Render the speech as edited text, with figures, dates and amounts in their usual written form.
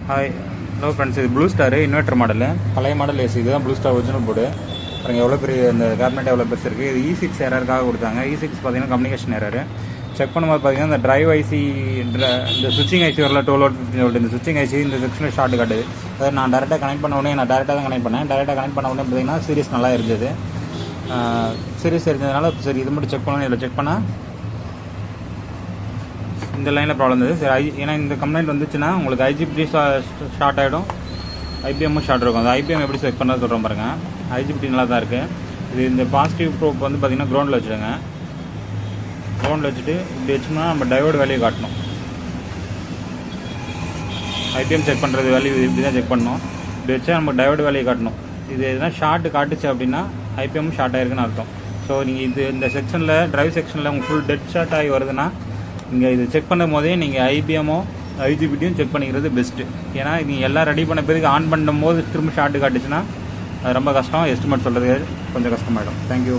Hi hello friends, இது blue star inverter model, பழைய model AC. இதுதான் ப்ளூ ஸ்டார் ஒரிஜினல் போர்டு. பாருங்கள் எவ்வளோ பெரிய இந்த கேபினெட் எவ்வளோ பெருசு இருக்குது. இது E6 எரருக்காக கொடுத்தாங்க. E6 பார்த்தீங்கன்னா கம்யூனிகேஷன் எரரு. செக் பண்ணும்போது பார்த்தீங்கன்னா இந்த டிரைவ் ஐசி, இந்த சுவிட்சிங் ஐசி வரல 12 volt 15 volt. இந்த சுவிட்சிங் ஐசி இந்த செக்ஷனில் ஷார்ட் காட்டுது. அதாவது நான் டேரெக்டாக கனெக்ட் பண்ண உடனே தான் கனெக்ட் பண்ணேன். டேரெக்டாக கனெக்ட் பண்ண உடனே பார்த்தீங்கன்னா சீரிஸ் நல்லா இருந்தது. சீரிஸ் இருந்ததுனால சரி இது மட்டும் செக் பண்ணணும். இதில் செக் பண்ணால் இந்த லைனில் ப்ராப்ளம் இருந்தது. சரி, ஏன்னா இந்த கம்ப்ளைண்ட் வந்துச்சுன்னா உங்களுக்கு IGBT ஷார்ட் ஆகிடும், IBM ஷார்ட் இருக்கும். அந்த IBM எப்படி செக் பண்ணுறது சொல்கிறோம் பாருங்கள். IGBT நல்லா தான் இருக்குது. இது இந்த பாசிட்டிவ் ப்ரோப் வந்து பார்த்திங்கன்னா க்ரௌண்டில் வச்சுடுங்க. க்ரௌண்டில் வச்சுட்டு இப்படி வச்சோம்னா நம்ம டையோடு வேல்யூ காட்டணும். IBM செக் பண்ணுறது வேல்யூ இப்படி தான் செக் பண்ணணும். இப்படி வச்சா நம்ம டையோடு வேல்யூ காட்டணும். இது எதுனா ஷார்ட் காட்டுச்சு அப்படின்னா IBM ஷார்ட் ஆகிருக்குன்னு அர்த்தம். ஸோ நீங்கள் இது இந்த செக்ஷனில் டிரைவ் செக்ஷனில் உங்களுக்கு ஃபுல் டெட் ஷார்ட் ஆகி வருதுன்னா நீங்கள் இது செக் பண்ணும் போதே நீங்கள் IBMோ IGBTயும் செக் பண்ணிக்கிறது பெஸ்ட்டு. ஏன்னா நீங்கள் எல்லாம் ரெடி பண்ண பிறகு ஆன் பண்ணும் போது திரும்ப ஷார்ட்டு காட்டுச்சுன்னா அது ரொம்ப கஷ்டம். எஸ்டிமேட் சொல்கிறது கொஞ்சம் கஷ்டமாயிடும். தேங்க்யூ.